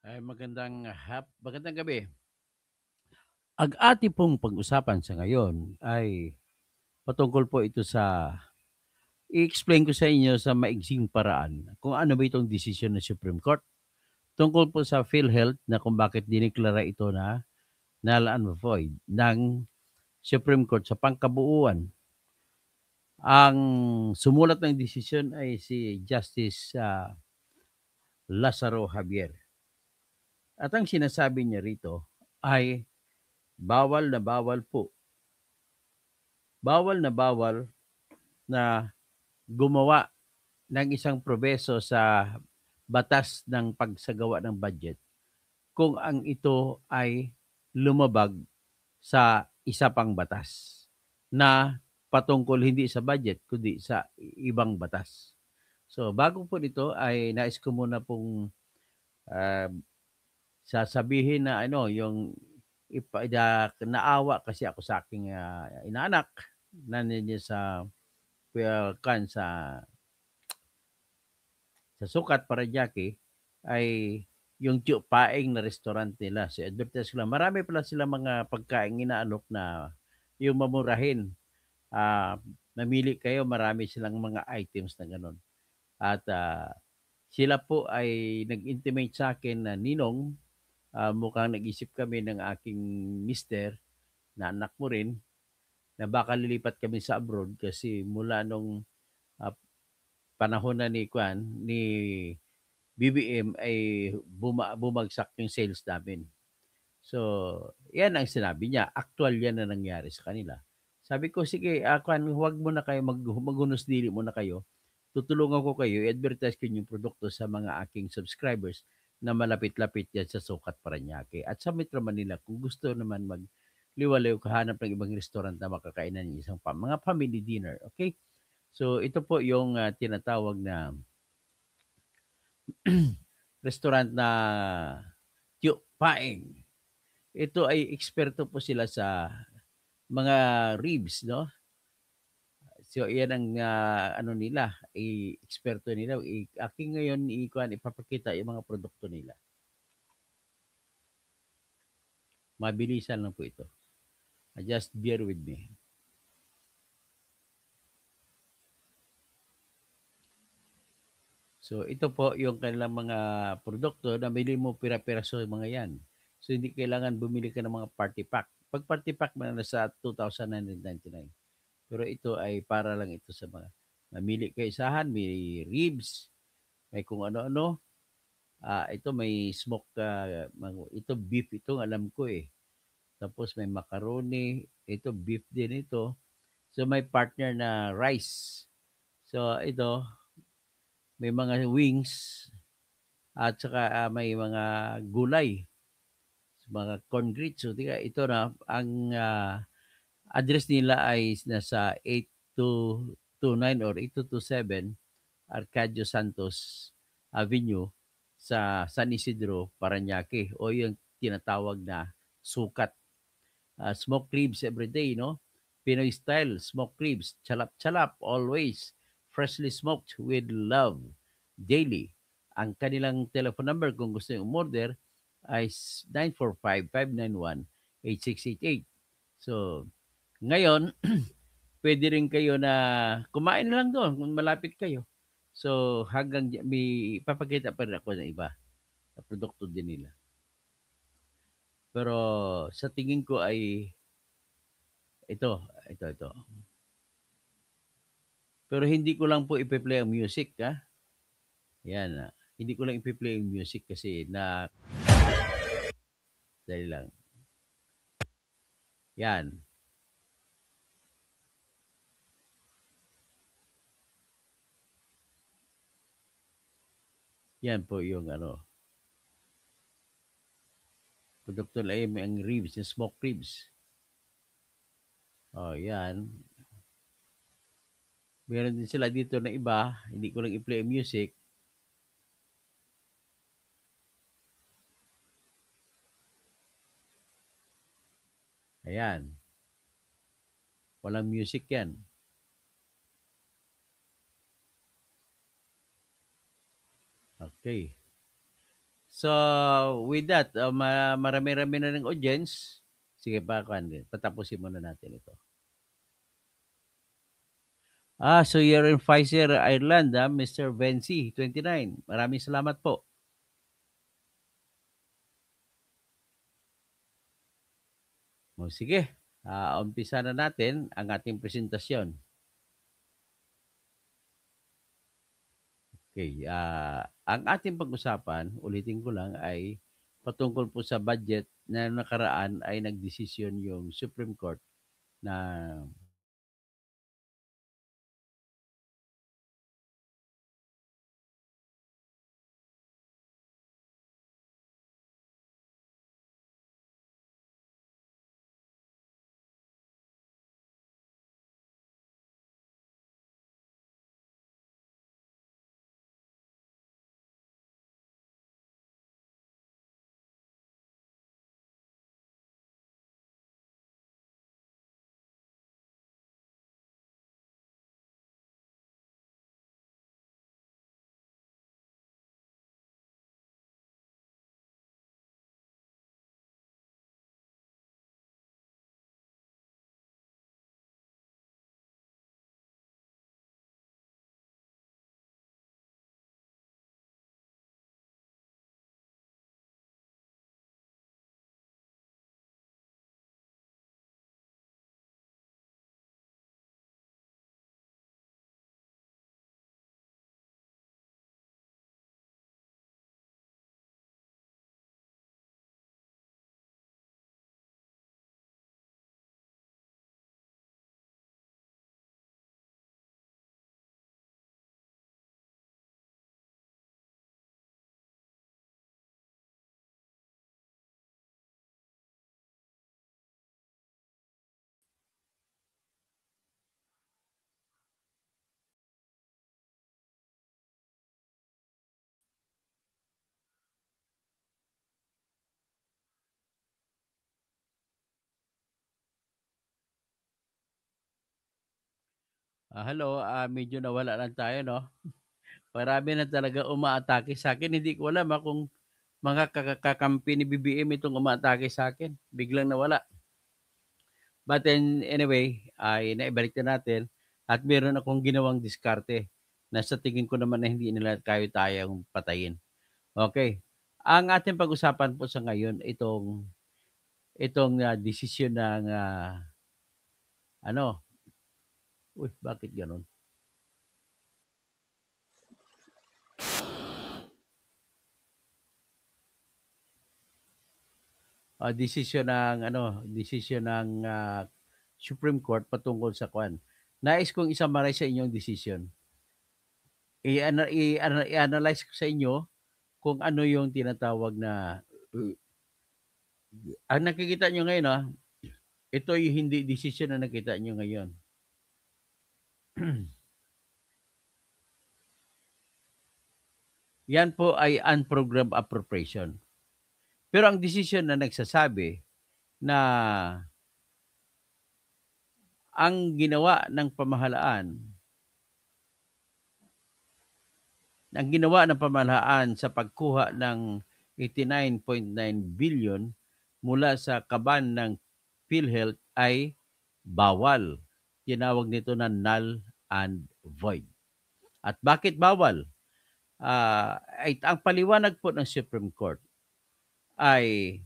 Ay magandang gabi. Ang ating pong pag-usapan sa ngayon ay patungkol po ito sa i-explain ko sa inyo sa maigsing paraan kung ano ba itong desisyon ng Supreme Court tungkol po sa PhilHealth na kung bakit diniklara ito na null and void ng Supreme Court sa pangkabuuan. Ang sumulat ng desisyon ay si Justice Lazaro Javier. At ang sinasabi niya rito ay bawal po. Bawal na gumawa ng isang probeso sa batas ng pagsagawa ng budget kung ang ito ay lumabag sa isa pang batas na patungkol hindi sa budget kundi sa ibang batas. So bago po nito ay nais ko muna pong ah, sasabihin na yung naawa kasi ako sa aking inaanak na ninyo sa kan sa Sukat, Parañaque ay yung Tio Paeng na restaurant nila. So advertise ko lang. Marami pala sila mga pagkain inaalok na yung mamurahin. Ah, Mamili kayo, marami silang mga items na gano'n. At sila po ay nag-intimate sa akin na Ninong, mukhang nag-isip kami ng aking mister na anak mo rin na baka lilipat kami sa abroad kasi mula nung ah, panahon na ni BBM ay bumagsak yung sales namin. So, yan ang sinabi niya. Actual yan na nangyari sa kanila. Sabi ko, sige, huwag mo na kayo, maghunos dili mo na kayo. Tutulungan ko kayo, i-advertise ko yung produkto sa mga aking subscribers na malapit-lapit yan sa Sukat, Parañaque. At sa Metro Manila, kung gusto naman magliwalayo, kahanap ng ibang restaurant na makakainan ng isang mga family dinner. Okay? So, ito po yung tinatawag na restaurant na Tio Paeng. Ito ay eksperto po sila sa mga ribs, no? So, yan ang ano nila, eksperto nila. Aking ngayon, ipapakita yung mga produkto nila. Mabilisan lang po ito. Just bear with me. So, ito po yung kanilang mga produkto na bili mo pira-piraso yung mga yan. So, hindi kailangan bumili ka ng mga party pack. Pag party pack, nasa 2,999. Pero ito ay para lang ito sa mga mamili ka isahan, may ribs, may kung ano-ano. Ito may smoke, ito beef itong alam ko eh. Tapos may macaroni, ito beef din ito. So may partner na rice. So ito, may mga wings at saka may mga gulay, mga corn grits. So ito na, ang address nila ay nasa 8229 or 8227 Arcadio Santos Avenue sa San Isidro, Parañaque o yung tinatawag na sukat. Smoked ribs every day, no? Pinoy style, smoked ribs, chalap-chalap, always. Freshly smoked with love, daily. Ang kanilang telephone number kung gusto yung umorder ay 945-591-8688. So, ngayon, pwede rin kayo na kumain na lang doon kung malapit kayo. So, may ipapakita pa rin ako ng iba na produkto din nila. Pero sa tingin ko ay ito. Pero hindi ko lang po ipe-play ang music, ha? Yan, hindi ko lang ipe-play ang music kasi dali lang. Yan. Yan po yung produkto na ang ribs, yung smoked ribs. Oh, yan. Meron din sila dito na iba, hindi ko lang i-play ang music. Ayan. Walang music yan. Okay. So, with that, marami-rami na ng audience. Sige pa, patapusin muna natin ito. So you're in Pfizer, Ireland, Mr. Vency, 29. Maraming salamat po. O, sige, umpisa na natin ang ating presentasyon. Okay, ang ating pag-usapan, ulitin ko lang, ay patungkol po sa budget na nakaraan ay nagdesisyon yung Supreme Court na hello, medyo nawala lang tayo, no? Marami na talaga umaatake sa akin. Hindi ko alam kung mga kakampi ni BBM itong umaatake sa akin. Biglang nawala. But then, anyway, ay naibalik na natin at meron akong ginawang diskarte na sa tingin ko naman na hindi nila kayo tayang patayin. Okay. Ang ating pag-usapan po sa ngayon, itong desisyon ng, ano, uy, bakit ganun? Desisyon ng Supreme Court patungkol sa kwan. Nais kong isamaray sa inyong desisyon. I-analyze ko sa inyo kung ano yung tinatawag na ang nakikita nyo ngayon, ito yung hindi decision na nakita nyo ngayon. Yan po ay unprogrammed appropriation. Pero ang decision na nagsasabi na ang ginawa ng pamahalaan sa pagkuha ng 89.9 billion mula sa kaban ng PhilHealth ay bawal. Tinawag nito na null and void. At bakit bawal? Ay ang paliwanag po ng Supreme Court ay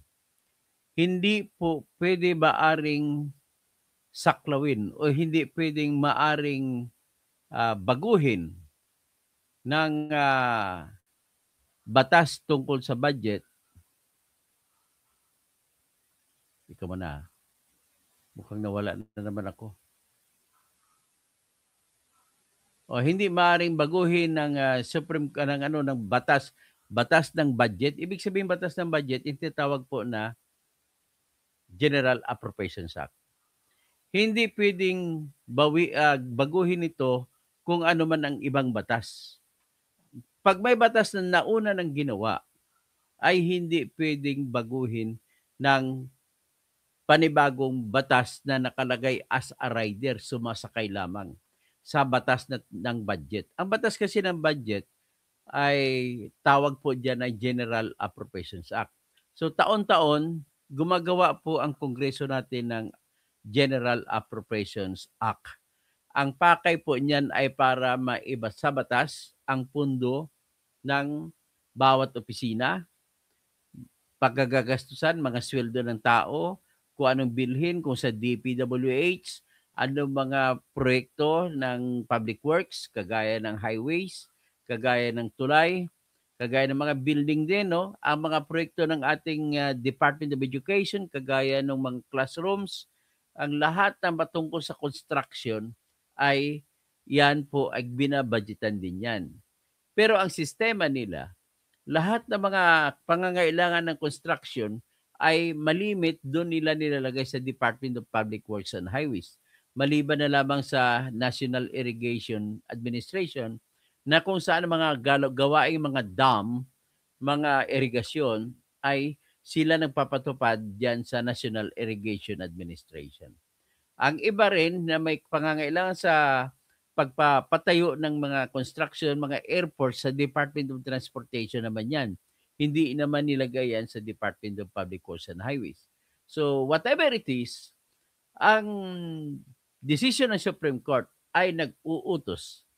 hindi po pwede maaring saklawin o hindi pwedeng maaring baguhin ng batas tungkol sa budget. Ikaw muna. Mukhang nawala na naman ako. O hindi maaring baguhin ng ng batas ng budget. Ibig sabihin batas ng budget, yung tinatawag po na General Appropriations Act. Hindi pwedeng baguhin ito kung ano man ang ibang batas. Pag may batas na nauna ng ginawa, ay hindi pwedeng baguhin ng panibagong batas na nakalagay as a rider, sumasakay lamang sa batas ng budget. Ang batas kasi ng budget ay tawag po diyan ay General Appropriations Act. So taon-taon gumagawa po ang Kongreso natin ng General Appropriations Act. Ang pakay po niyan ay para maiba sa batas ang pundo ng bawat opisina, paggagagastusan, mga sweldo ng tao, kung anong bilhin, kung sa DPWH, anong mga proyekto ng public works, kagaya ng highways, kagaya ng tulay, kagaya ng mga building din, no? Ang mga proyekto ng ating Department of Education, kagaya ng mga classrooms, ang lahat ng patungkol sa construction ay yan po ay binabudgetan din yan. Pero ang sistema nila, lahat ng mga pangangailangan ng construction ay malimit doon nila nilalagay sa Department of Public Works and Highways. Maliban na lamang sa National Irrigation Administration na kung saan mga gawaing mga dam, mga irigasyon ay sila nagpapatupad diyan sa National Irrigation Administration. Ang iba rin na may pangangailangan sa pagpapatayo ng mga construction, mga airports sa Department of Transportation naman yan. Hindi naman nilagay yan sa Department of Public Works and Highways. So whatever it is, ang decision ng Supreme Court ay nag-uutos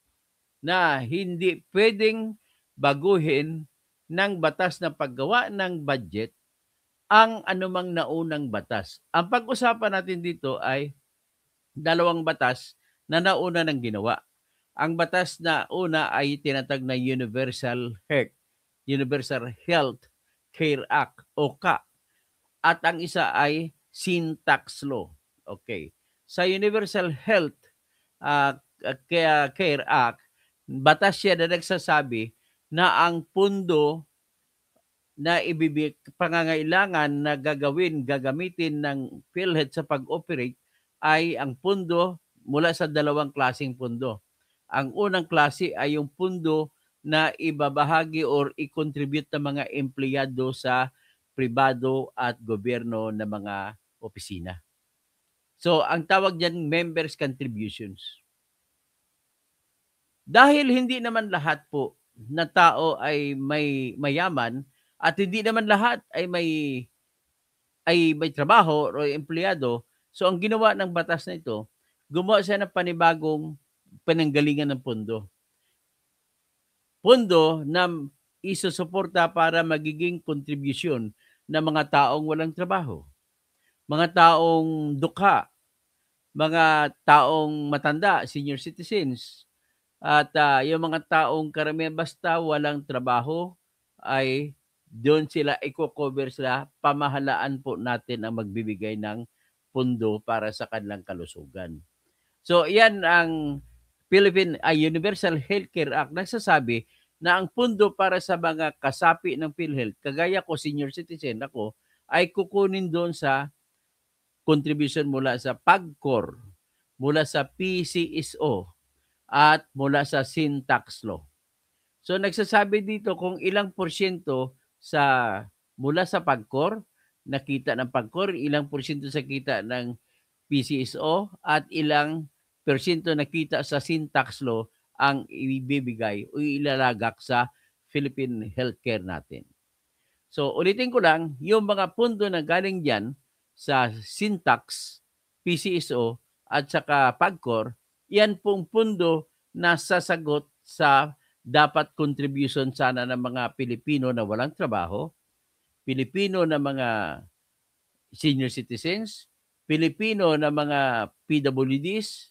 na hindi pwedeng baguhin ng batas na paggawa ng budget ang anumang naunang batas. Ang pag-usapan natin dito ay dalawang batas na nauna ng ginawa. Ang batas na una ay tinatag na Universal Health Care Act o CA. At ang isa ay Sin Tax Law. Okay. Sa Universal Health Care Act, batas siya na nagsasabi na ang pundo na pangangailangan na gagamitin ng PhilHealth sa pag-operate ay ang pundo mula sa dalawang klaseng pundo. Ang unang klase ay yung pundo na ibabahagi or i-contribute ng mga empleyado sa pribado at gobyerno na mga opisina. So, ang tawag diyan members' contributions. Dahil hindi naman lahat po na tao ay may mayaman at hindi naman lahat ay may trabaho o empleyado, so ang ginawa ng batas na ito, gumawa siya ng panibagong pananggalingan ng pondo. Pondo na isusuporta para magiging kontribusyon ng mga taong walang trabaho, mga taong dukha, mga taong matanda, senior citizens, at yung mga taong karamihan basta walang trabaho ay doon sila i-cover sila, pamahalaan po natin ang magbibigay ng pundo para sa kanilang kalusugan. So yan ang Universal Healthcare Act nagsasabi na ang pundo para sa mga kasapi ng PhilHealth, kagaya ko senior citizen ako, ay kukunin doon sa contribution mula sa PAGCOR, mula sa PCSO, at mula sa Sin Tax Law. So nagsasabi dito kung ilang porsyento sa mula sa PAGCOR, nakita ng PAGCOR, ilang porsyento sa kita ng PCSO at ilang porsyento nakita sa Sin Tax Law ang ibibigay o ilalagak sa Philippine healthcare natin. So ulitin ko lang, yung mga pundo na galing diyan sa Sintax, PCSO at saka PAGCOR, yan pong pundo na sasagot sa dapat contribution sana ng mga Pilipino na walang trabaho, Pilipino na mga senior citizens, Pilipino na mga PWDs,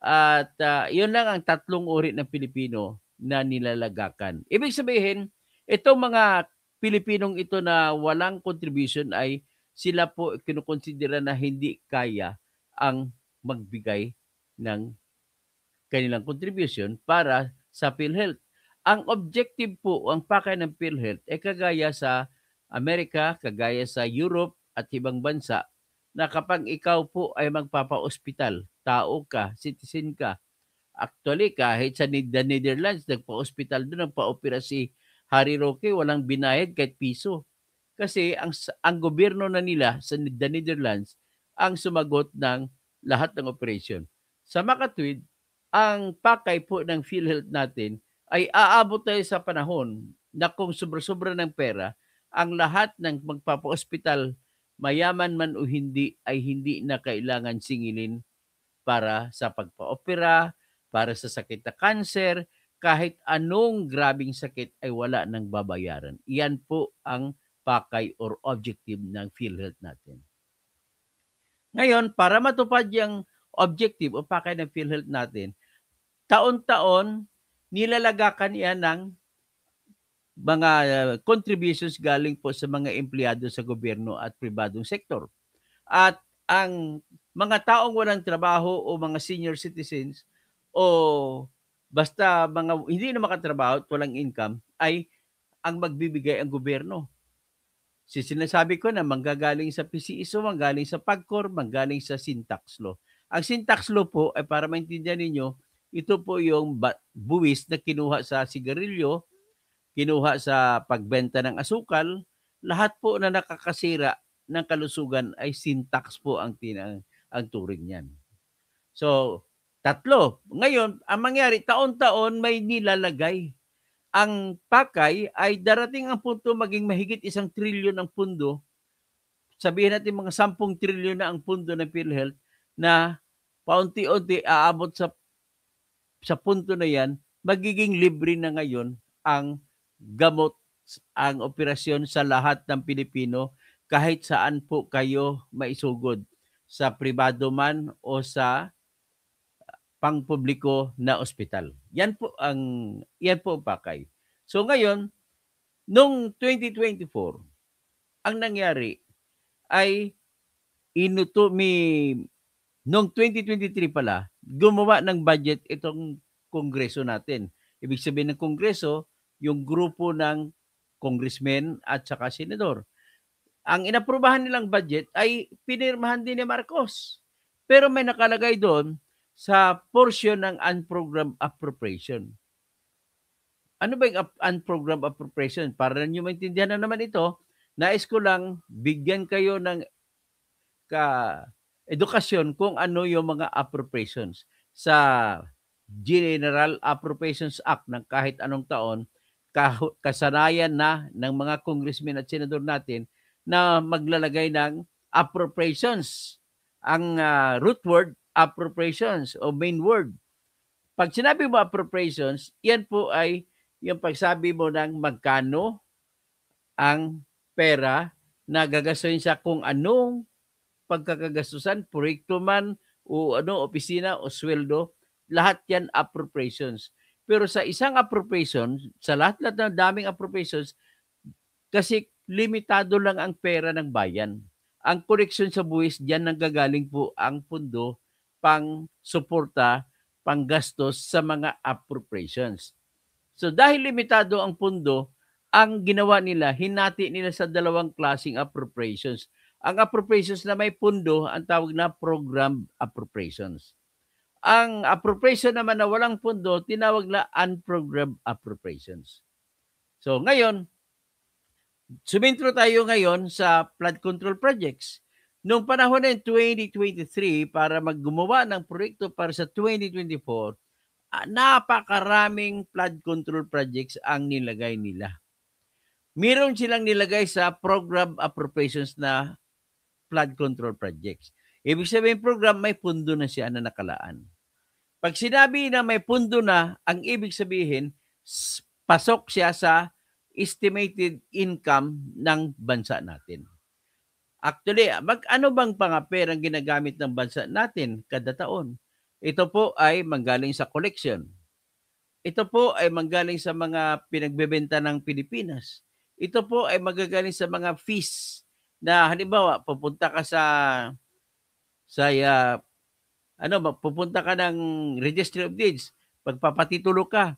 at yun lang ang tatlong uri ng Pilipino na nilalagakan. Ibig sabihin, itong mga Pilipinong ito na walang contribution ay sila po kinukonsidera na hindi kaya ang magbigay ng kanilang contribution para sa PhilHealth. Ang objective po, ang pakay ng PhilHealth ay kagaya sa Amerika, kagaya sa Europe at ibang bansa na kapag ikaw po ay magpapa-ospital, tao ka, citizen ka, actually kahit sa the Netherlands, nagpa-ospital doon, nagpa-opera si Harry Roque, walang binayad kahit piso. Kasi ang gobyerno na nila sa the Netherlands ang sumagot ng lahat ng operation. Sa makatwid, ang pakay po ng PhilHealth natin ay aabot tayo sa panahon na kung sobra-sobra ng pera, ang lahat ng magpapa-ospital, mayaman man o hindi, ay hindi na kailangan singilin para sa pagpa-opera, para sa sakit na cancer, kahit anong grabing sakit ay wala ng babayaran. Iyan po ang pakay or objective ng PhilHealth natin. Ngayon, para matupad yung objective o pakay ng PhilHealth natin, taon-taon nilalagakan yan ng mga contributions galing po sa mga empleyado sa gobyerno at pribadong sektor. At ang mga taong walang trabaho o mga senior citizens o basta mga hindi na makatrabaho at walang income ay ang magbibigay ang gobyerno. Sinasabi ko na manggagaling sa PCSO, manggaling sa PAGCOR, manggaling sa Syntax Law. Ang Syntax Law po ay para maintindihan ninyo, ito po yung buwis na kinuha sa sigarilyo, kinuha sa pagbenta ng asukal, lahat po na nakakasira ng kalusugan ay sin tax po ang turing niyan. So, tatlo. Ngayon, ang mangyari, taon-taon may nilalagay. Ang pakay ay darating ang punto maging mahigit 1 trilyon ang pundo. Sabihin natin mga 10 trilyon na ang pundo ng PhilHealth na paunti-unti aabot sa punto na yan, magiging libre na ngayon ang gamot, ang operasyon sa lahat ng Pilipino kahit saan po kayo maisugod, sa pribado man o sa pangpubliko na ospital. Yan po ang pakay. So ngayon, nung 2024, ang nangyari ay noong 2023 pala, gumawa ng budget itong kongreso natin. Ibig sabihin ng kongreso, yung grupo ng congressmen at saka senador. Ang inaprubahan nilang budget ay pinirmahan din ni Marcos. Pero may nakalagay doon sa portion ng unprogrammed appropriation. Ano ba yung unprogrammed appropriation? Para nyo maintindihan na naman ito, nais ko lang bigyan kayo ng edukasyon kung ano yung mga appropriations. Sa General Appropriations Act ng kahit anong taon, kasanayan na ng mga congressmen at senador natin na maglalagay ng appropriations. Ang root word, appropriations o main word. Pag sinabi mo appropriations, yan po ay yung pagsabi mo ng magkano ang pera na gagastusin sa kung anong pagkakagastusan, proyekto man o opisina o sweldo, lahat yan appropriations. Pero sa isang appropriation, sa lahat-lahat ng daming appropriations, kasi limitado lang ang pera ng bayan. Ang koleksyon sa buwis, diyan nanggagaling po ang pundo pang suporta, pang gastos sa mga appropriations. So dahil limitado ang pundo, ang ginawa nila, hinati nila sa dalawang klaseng appropriations. Ang appropriations na may pundo, ang tawag na program appropriations. Ang appropriation naman na walang pundo, tinawag na unprogrammed appropriations. So ngayon, sumintro tayo ngayon sa flood control projects. Noong panahon ng 2023, para maggumawa ng proyekto para sa 2024, napakaraming flood control projects ang nilagay nila. Meron silang nilagay sa program appropriations na flood control projects. Ibig sabihin program, may pundo na siya na nakalaan. Pag sinabi na may pundo na, ang ibig sabihin, pasok siya sa estimated income ng bansa natin. Actually, ano bang pangaperang ginagamit ng bansa natin kada taon? Ito po ay manggaling sa collection. Ito po ay manggaling sa mga pinagbebenta ng Pilipinas. Ito po ay magagaling sa mga fees na halimbawa pupunta ka pupunta ka ng Registry of Deeds, pagpapatitulo ka.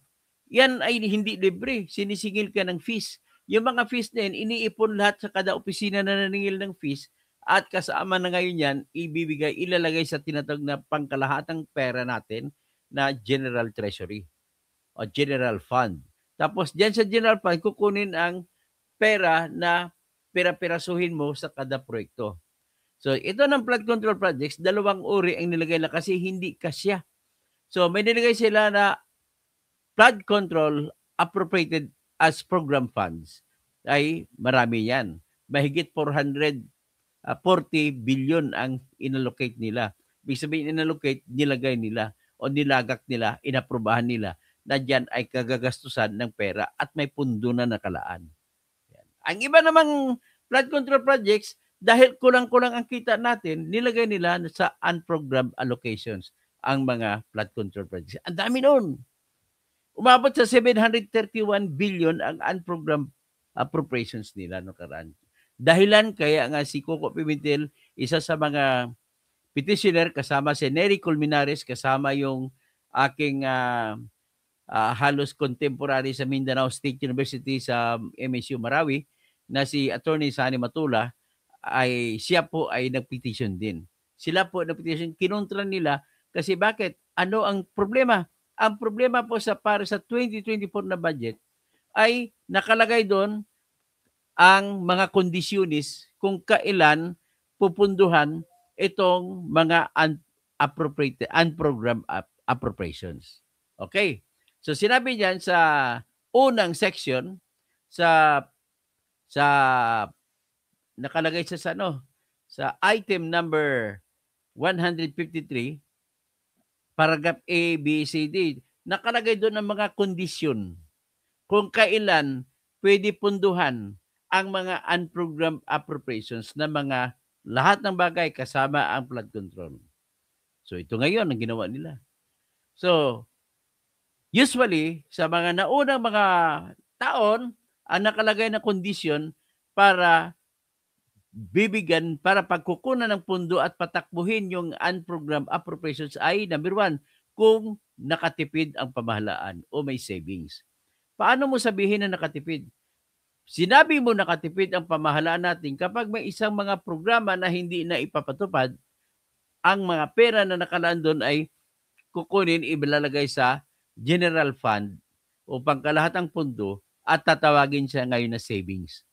Yan ay hindi libre, sinisingil ka ng fees. Yung mga fees na yan, iniipon lahat sa kada opisina na naningil ng fees at kasama na ngayon yan, ilalagay sa tinatawag na pangkalahatang pera natin na General Treasury o General Fund. Tapos diyan sa General Fund, kukunin ang pera na pera-perasuhin mo sa kada proyekto. So ito ng flood control projects, dalawang uri ang nilagay na kasi hindi kasya. So may nilagay sila na flood control appropriated as program funds ay marami yan. Mahigit 440 billion ang inallocate nila. Ibig sabihin, inallocate, nilagay nila o nilagak nila, inaprubahan nila na dyan ay kagagastusan ng pera at may pundo na nakalaan. Yan. Ang iba namang flood control projects, dahil kulang-kulang ang kita natin, nilagay nila sa unprogrammed allocations ang mga flood control projects. Ang dami noon. Umabot sa 731 billion ang unprogrammed appropriations nila no karaan. Dahilan kaya nga si Coco Pimentel, isa sa mga petitioner kasama si Nery Colmenares, kasama yung aking halos contemporary sa Mindanao State University sa MSU Marawi na si Attorney Sani Matula, ay siya po ay nagpetition din. Sila po nagpetition, kinontra nila kasi bakit? Ano ang problema? Ang problema po para sa 2024 na budget ay nakalagay doon ang mga kondisyonis kung kailan pupunduhan itong mga unappropriated, unprogrammed appropriations. Okay. So sinabi diyan sa unang section sa nakalagay sa sa item number 153, paragraph A, B, C, D, nakalagay doon ang mga kondisyon kung kailan pwede punduhan ang mga unprogrammed appropriations na mga lahat ng bagay kasama ang flood control. So ito ngayon ang ginawa nila. So usually sa mga naunang mga taon, ang nakalagay na kondisyon para bibigyan, para pagkukunan ng pundo at patakbuhin yung unprogrammed appropriations ay number 1, kung nakatipid ang pamahalaan o may savings. Paano mo sabihin na nakatipid? Sinabi mo nakatipid ang pamahalaan natin kapag may isang mga programa na hindi na ipapatupad, ang mga pera na nakalaan doon ay kukunin, ibalalagay sa general fund o pangkalahatang pundo at tatawagin siya ngayon na savings.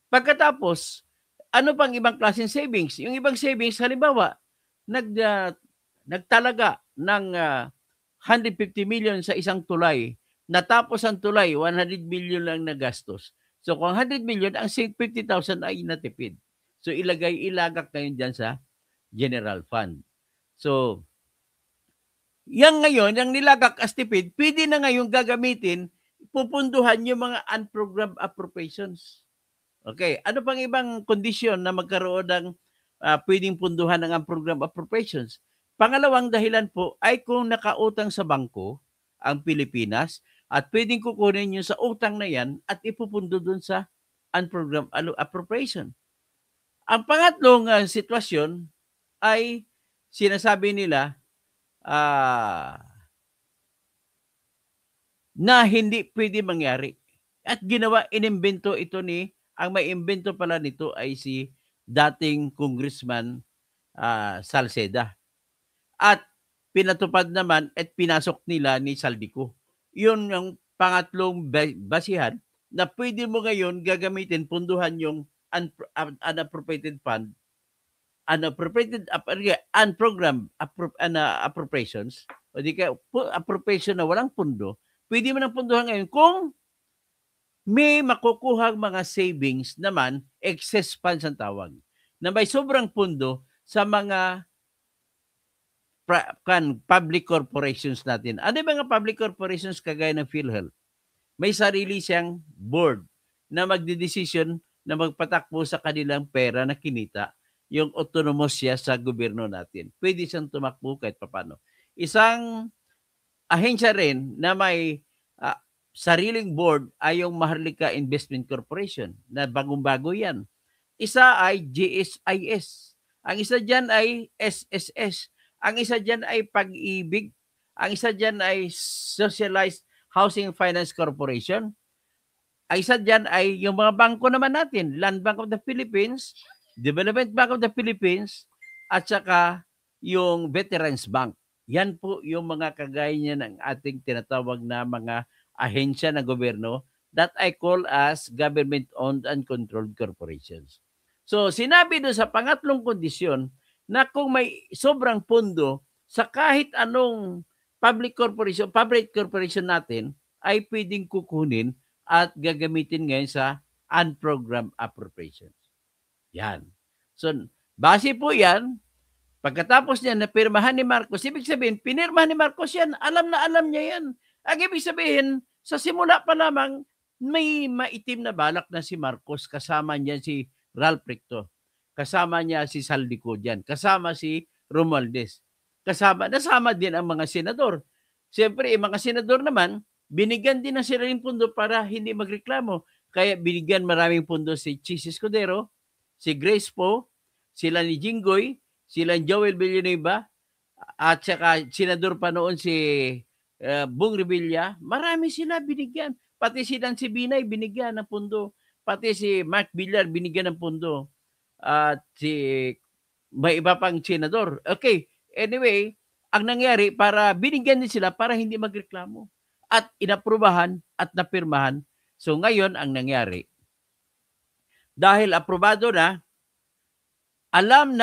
Pagkatapos, ano pang ibang klaseng savings? Yung ibang savings, halimbawa, nagtalaga ng 150 million sa isang tulay. Natapos ang tulay, 100 million lang nagastos. So kung 100 million, ang 50,000 ay natipid. So ilagak ngayon dyan sa general fund. So, yan ngayon, yung nilagak as tipid, pwede na ngayon gagamitin, pupunduhan yung mga unprogrammed appropriations. Okay, ano pang ibang kondisyon na magkaroon ng pwedeng punduhan ng unprogrammed appropriations? Pangalawang dahilan po ay kung nakautang sa bangko ang Pilipinas at pwedeng kukunin yun sa utang na yan at ipupundo dun sa unprogrammed appropriation. Ang pangatlong sitwasyon ay sinasabi nila na hindi pwede mangyari. At inimbento ito ang may imbento pala nito ay si dating Congressman Salceda. At pinatupad naman at pinasok nila ni Saldico. Yun yung pangatlong basihan na pwede mo ngayon gagamitin, punduhan yung unappropriated fund, unprogrammed appropriations, o di ka appropriation na walang pundo, pwede mo nang punduhan ngayon kung may makukuhang mga savings naman, excess funds ang tawag, na may sobrang pundo sa mga public corporations natin. Ano yung mga public corporations kagaya ng PhilHealth? May sarili siyang board na magdedesisyon na magpatakbo sa kanilang pera na kinita, yung autonomous siya sa gobyerno natin. Pwede siyang tumakbo kahit papano. Isang ahensya rin na may sariling board ay yung Maharlika Investment Corporation na bagong-bago yan. Isa ay GSIS. Ang isa dyan ay SSS. Ang isa dyan ay Pag-ibig. Ang isa dyan ay Socialized Housing Finance Corporation. Ang isa dyan ay yung mga bangko naman natin. Land Bank of the Philippines, Development Bank of the Philippines, at saka yung Veterans Bank. Yan po yung mga kagaya niya ng ating tinatawag na mga ahensya ng gobyerno that I call as government-owned and controlled corporations. So, sinabi doon sa pangatlong kondisyon na kung may sobrang pondo sa kahit anong public corporation natin ay pwedeng kukunin at gagamitin ngayon sa unprogrammed appropriations. Yan. So, base po yan, pagkatapos niya napirmahan ni Marcos, ibig sabihin, pinirmahan ni Marcos yan, alam na alam niya yan. Ang ibig sabihin, sa simula pa lamang, may maitim na balak na si Marcos, kasama niya si Ralph Recto, kasama niya si Saldico dyan, kasama si Romualdez, nasama din ang mga senador. Siyempre, mga senador naman, binigyan din ng sariling pundo para hindi magreklamo. Kaya binigyan maraming pundo si Chis Escudero, si Grace Poe, sila ni Jinggoy, sila Joel Villanueva, at saka senador pa noon si Bong Revilla. Marami sila binigyan. Pati si Nancy Binay binigyan ng pundo. Pati si Mark Villar binigyan ng pundo. At may iba pang senador. Okay, anyway, ang nangyari para binigyan din sila para hindi magreklamo. At inaprubahan at napirmahan. So ngayon ang nangyari, dahil aprobado na, alam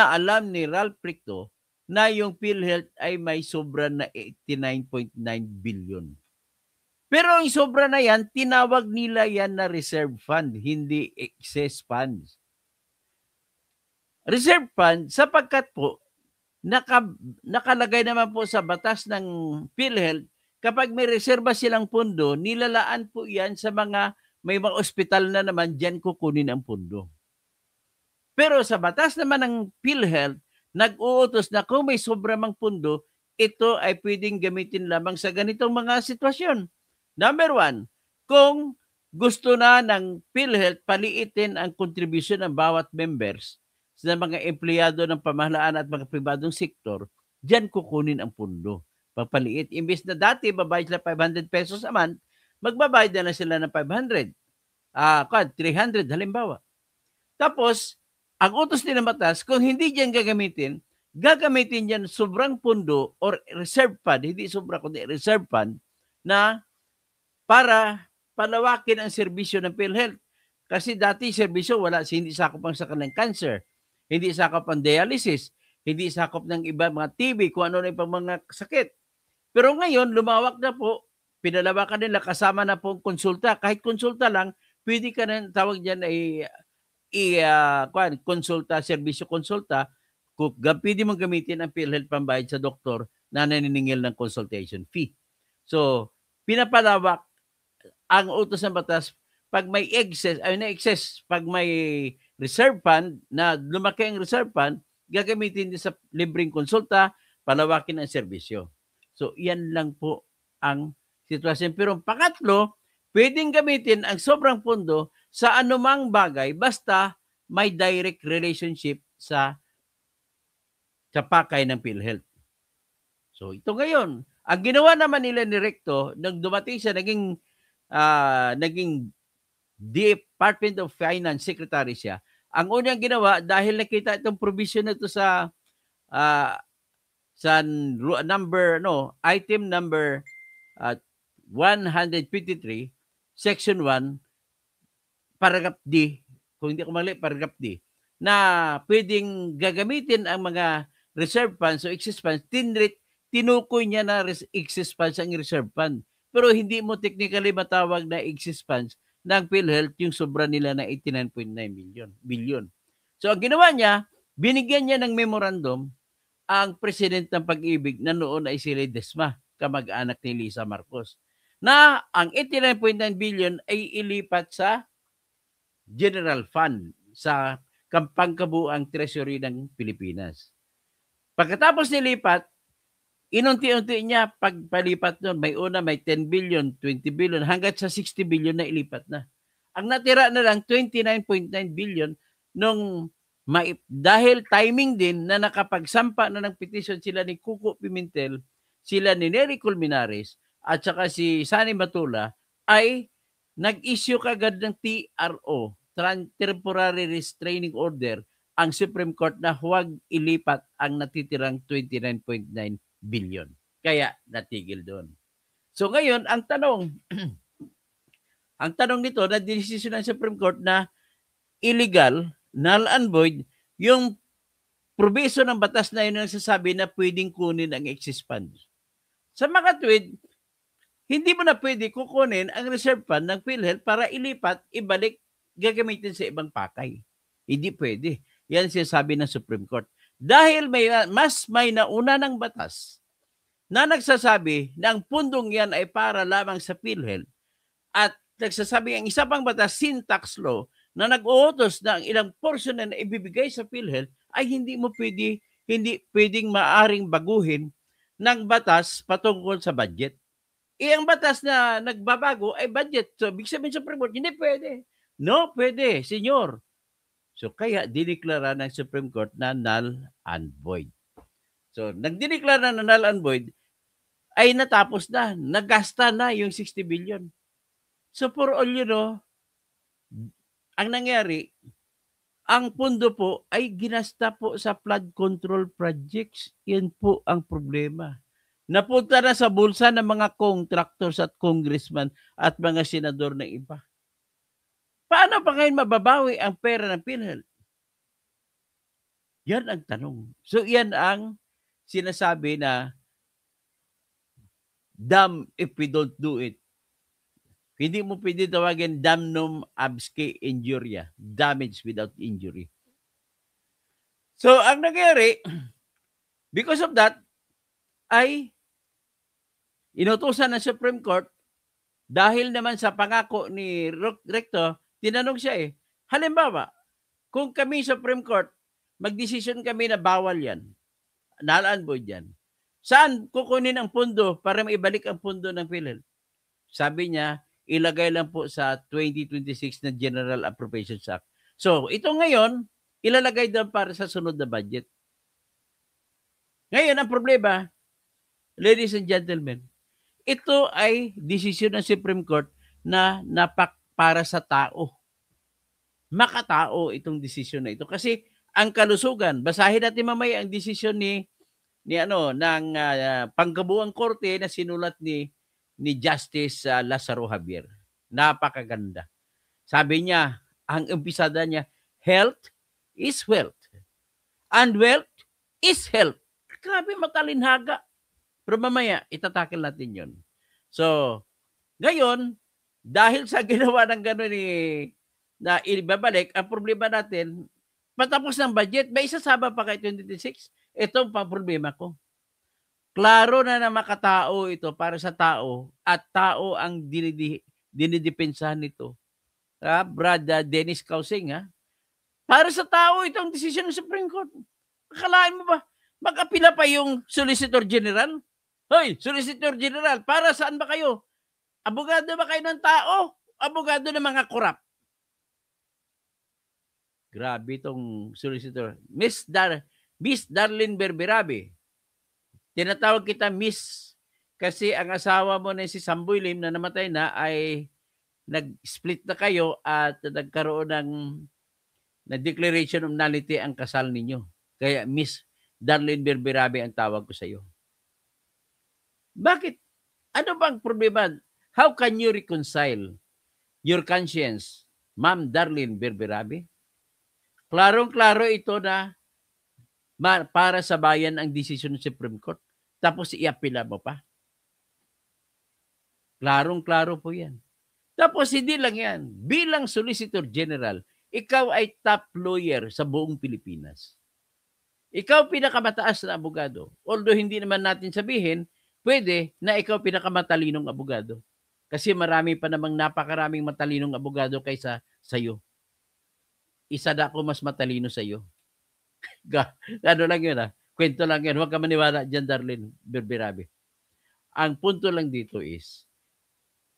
ni Ralph Recto na yung PhilHealth ay may sobra na 89.9 billion. Pero ang sobra na yan, tinawag nila yan na reserve fund, hindi excess funds. Reserve fund sapagkat po, nakalagay naman po sa batas ng PhilHealth, kapag may reserba silang pundo, nilalaan po yan sa may mga ospital na naman, dyan kukunin ang pundo. Pero sa batas naman ng PhilHealth, nag-uutos na kung may sobramang pundo, ito ay pwedeng gamitin lamang sa ganitong mga sitwasyon. Number 1, kung gusto na ng PhilHealth paliitin ang contribution ng bawat members sa mga empleyado ng pamahalaan at mga pribadong sektor, diyan kukunin ang pundo. Pagpaliit, imbes na dati babayad sila 500 pesos a month, magbabayad na sila ng 500. 300 halimbawa. Tapos, ang utos din ng batas, kung hindi diyan gagamitin diyan sobrang pundo or reserve fund, hindi sobra kundi reserve fund, na para palawakin ang serbisyo ng PhilHealth. Kasi dati serbisyo hindi sakop ang sa kanilang cancer, hindi sakop ang dialysis, hindi sakop ng iba mga TB, kung ano na ibang mga sakit. Pero ngayon, lumawak na po, pinalawakan nila, kasama na po konsulta. Kahit konsulta lang, pwede ka na, tawag dyan ay konsulta, serbisyo konsulta, pwede mong gamitin ang PhilHealth pambayad sa doktor na naniningil ng consultation fee. So, pinapalawak ang utos ng batas pag may excess, pag may reserve fund, na lumaki ang reserve fund, gagamitin din sa libreng konsulta, palawakin ang serbisyo. So, yan lang po ang sitwasyon. Pero pangatlo, pwedeng gamitin ang sobrang pundo sa anumang bagay basta may direct relationship sa pakay ng PhilHealth. So, ito ngayon. Ang ginawa naman nila ni Recto, nang dumating siya, naging Department of Finance Secretary siya, ang unang ginawa, dahil nakita itong provision na ito sa item number 153, section 1, paragraph D, kung hindi ko mali, paragraph D, na pwedeng gagamitin ang mga reserve funds o excess funds, tinukoy niya na excess funds ang reserve fund. Pero hindi mo technically matawag na excess funds ng PhilHealth yung sobra nila na 89.9 billion. So ang ginawa niya, binigyan niya ng memorandum ang president ng Pag-ibig na noon ay si Ledesma, kamag-anak ni Lisa Marcos, na ang 89.9 billion ay ilipat sa General Fund, sa pangkabuang treasury ng Pilipinas. Pagkatapos nilipat, inunti-unti niya pagpalipat nun. May 10 billion, 20 billion, hanggang sa 60 billion na ilipat na. Ang natira na lang 29.9 billion dahil timing din na nakapagsampa na ng petition sila ni Cuco Pimentel, sila ni Nery Colmenares, at saka si Sani Matula, ay nag-issue kagad ng TRO, Temporary Restraining Order, ang Supreme Court na huwag ilipat ang natitirang 29.9 billion. Kaya natigil doon. So ngayon, ang tanong nito, na desisyon ng Supreme Court na illegal, null and void, yung proviso ng batas na yun ang sasabi na pwedeng kunin ang excess funds. Sa makatwid, hindi mo na pwede kukunin ang reserve fund ng PhilHealth para ilipat, ibalik, gagamitin sa ibang pakay. Hindi pwede. Yan sinasabi ng Supreme Court. Dahil may nauna ng batas na nagsasabi na ang pundong yan ay para lamang sa PhilHealth at nagsasabi ang isa pang batas, sin tax law, na nag-uutos na ang ilang portion na ibibigay sa PhilHealth ay hindi pwedeng maaring baguhin ng batas patungkol sa budget. Ang batas na nagbabago ay budget. So, big sabihin sa Supreme Court, hindi pwede. No, pwede, senyor. So, kaya diniklara ng Supreme Court na null and void. So, nagdineklara na null and void, ay natapos na. Nagasta na yung 60 billion. So, for all you know, ang nangyari, ang pundo po ay ginasta po sa flood control projects. Yan po ang problema. Napunta na sa bulsa ng mga contractors at congressman at mga senador na iba. Paano pa ngayon mababawi ang pera ng PhilHealth? Yan ang tanong. So yan ang sinasabi na damn if we don't do it. Hindi mo pwede tawagin damnum absque injuria, damage without injury. So ang nangyari, because of that, ay inutusan ng Supreme Court dahil naman sa pangako ni Recto, tinanong siya halimbawa, kung kami Supreme Court, magdesisyon kami na bawal yan, null and void yan, saan kukunin ang pundo para maibalik ang pundo ng PhilHealth? Sabi niya, ilagay lang po sa 2026 na General Appropriations Act. So, ito ngayon, ilalagay doon para sa sunod na budget. Ngayon, ang problema, ladies and gentlemen, ito ay desisyon ng Supreme Court na para sa tao. Makatao itong desisyon na ito. Kasi ang kalusugan, basahin natin mamaya ang desisyon ng pangkabuang korte na sinulat ni Justice Lazaro Javier. Napakaganda. Sabi niya, ang umpisada niya, health is wealth. And wealth is health. Grabe, matalinhaga. Pero mamaya, itatakil natin yun. So, ngayon, dahil sa ginawa ng gano'n na ibabalik, ang problema natin, patapos ng budget, may isasama pa kay 2026? Ito ang problema ko. Klaro na makatao ito para sa tao at tao ang dinidepensahan nito. Brad Dennis Causing, para sa tao itong desisyon ng Supreme Court. Akalain mo ba, mag-apila pa yung Solicitor General? Hoy, Solicitor General, para saan ba kayo? Abogado ba kayo ng tao? Abogado ng mga korap? Grabe itong solicitor. Miss Darlene Berberabe. Tinatawag kita Miss kasi ang asawa mo na si Samboy Lim na namatay na ay nag-split na kayo at nagkaroon ng declaration of nullity ang kasal ninyo. Kaya Miss Darlene Berberabe ang tawag ko sa iyo. Bakit? Ano bang problema? How can you reconcile your conscience, Ma'am Darlene Berberabe? Klarong-klaro ito na para sa bayan ang desisyon ng Supreme Court. Tapos iapila mo pa. Klarong-klaro po yan. Tapos hindi lang yan. Bilang Solicitor General, ikaw ay top lawyer sa buong Pilipinas. Ikaw pinakamataas na abogado. Although hindi naman natin sabihin, pwede na ikaw pinakamatalinong abogado. Kasi marami pa namang napakaraming matalinong abogado kaysa sa'yo. Isa na ako mas matalino sa iyo. Ano lang yun Kwento lang yun. Huwag ka maniwala dyan, Darlene Berberabe. Ang punto lang dito is,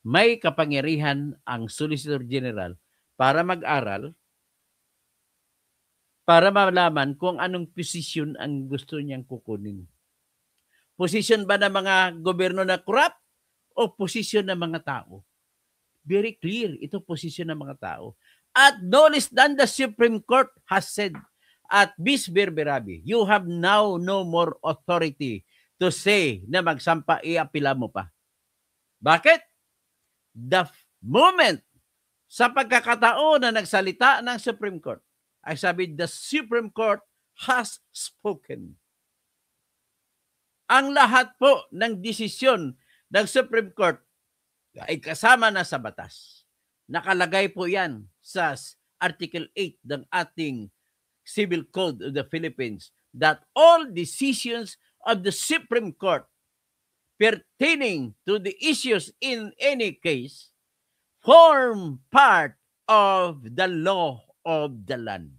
may kapangyarihan ang Solicitor General para mag-aral, para malaman kung anong posisyon ang gusto niyang kukunin. Posisyon ba ng mga gobyerno na corrupt o posisyon ng mga tao? Very clear, ito posisyon ng mga tao. At no less than the Supreme Court has said, at Miss Berberabe, you have now no more authority to say na magsampa, iapila mo pa. Bakit? The moment sa pagkakataon na nagsalita ng Supreme Court, ay sabi, the Supreme Court has spoken. Ang lahat po ng desisyon ng Supreme Court ay kasama na sa batas. Nakalagay po yan sa Article 8 ng ating Civil Code of the Philippines that all decisions of the Supreme Court pertaining to the issues in any case form part of the law of the land.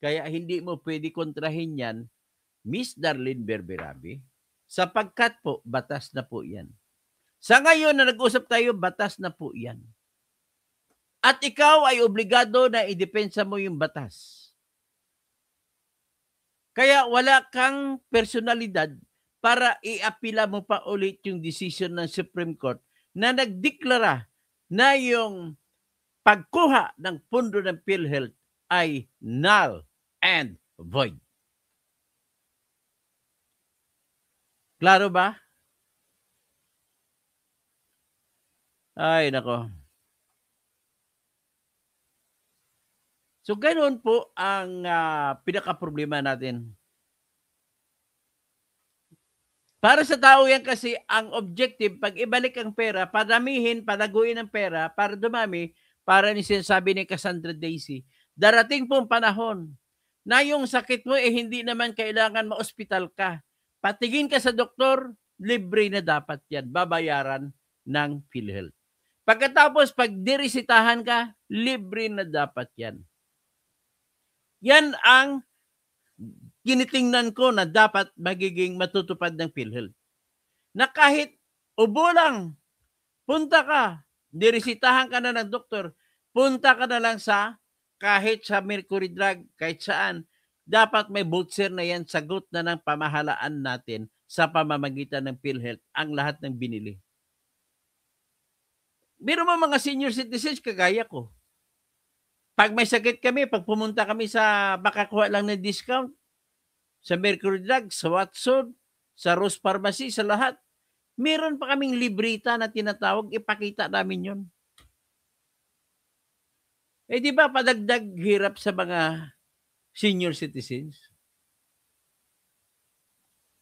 Kaya hindi mo pwede kontrahin yan, Miss Darlene Berberabe, sapagkat po batas na po yan. Sa ngayon na nag-usap tayo, batas na po yan. At ikaw ay obligado na idepensa mo yung batas. Kaya wala kang personalidad para iapila mo pa ulit yung decision ng Supreme Court na nagdeklara na yung pagkuha ng pundo ng PhilHealth ay null and void. Klaro ba? Ay, nako. So, ganoon po ang pinaka-problema natin. Para sa tao yan kasi, ang objective, pag ibalik ang pera, padamihin, palaguin ang pera, para dumami, para ni sinasabi ni Cassandra Daisy, darating pong panahon na yung sakit mo hindi naman kailangan ma-ospital ka. Patingin ka sa doktor, libre na dapat yan, babayaran ng PhilHealth. Pagkatapos, pag diresitahan ka, libre na dapat yan. Yan ang ginitingnan ko na dapat magiging matutupad ng PhilHealth. Na kahit ubo lang, punta ka, diresitahan ka na ng doktor, punta ka na lang sa kahit sa Mercury Drug, kahit saan, dapat may voucher na yan, sagot na ng pamahalaan natin sa pamamagitan ng PhilHealth ang lahat ng binili. Meron mo mga senior citizens kagaya ko. Pag may sakit kami, pag pumunta kami sa makakuha lang ng discount, sa Mercury Drug, sa Watson, sa Rose Pharmacy, sa lahat, meron pa kaming librita na tinatawag, ipakita namin yon. Di ba padagdag hirap sa mga senior citizens?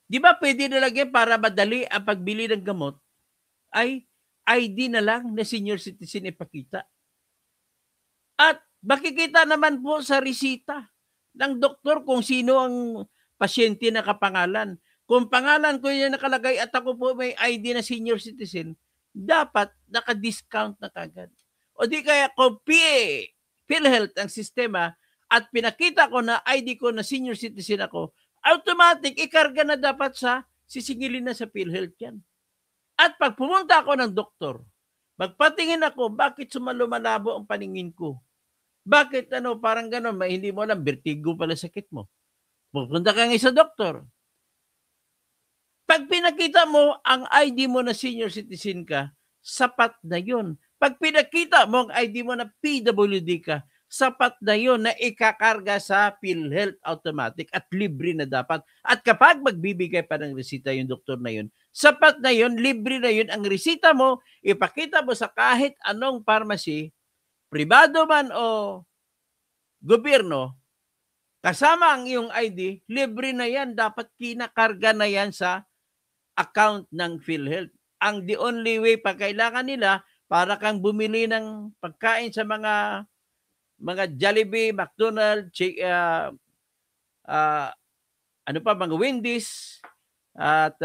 Di ba pwede nalagyan para madali ang pagbili ng gamot ay ID na lang na senior citizen ipakita? At makikita naman po sa resita ng doktor kung sino ang pasyente na kapangalan. Kung pangalan ko yan nakalagay at ako po may ID na senior citizen, dapat naka-discount na kagad. O di kaya kung PhilHealth ang sistema at pinakita ko na ID ko na senior citizen ako, automatic ikarga na dapat sa sisingilin na sa PhilHealth yan. At pag pumunta ako ng doktor, magpatingin ako, bakit sumalumalabo ang paningin ko? Bakit parang gano'n, hindi mo alam, vertigo pala sakit mo. Pupunta ka nga sa doktor. Pag pinakita mo ang ID mo na senior citizen ka, sapat na yun. Pag pinakita mo ang ID mo na PWD ka, sapat na yun na ikakarga sa PhilHealth automatic at libre na dapat. At kapag magbibigay pa ng resita yung doktor na yun, sapat na yun, libre na yun. Ang resita mo, ipakita mo sa kahit anong pharmacy, pribado man o gobyerno, kasama ang iyong ID, libre na yan. Dapat kinakarga na yan sa account ng PhilHealth. Ang the only way pa kailangan nila, para kang bumili ng pagkain sa mga Jollibee, McDonald's, mga Wendy's, at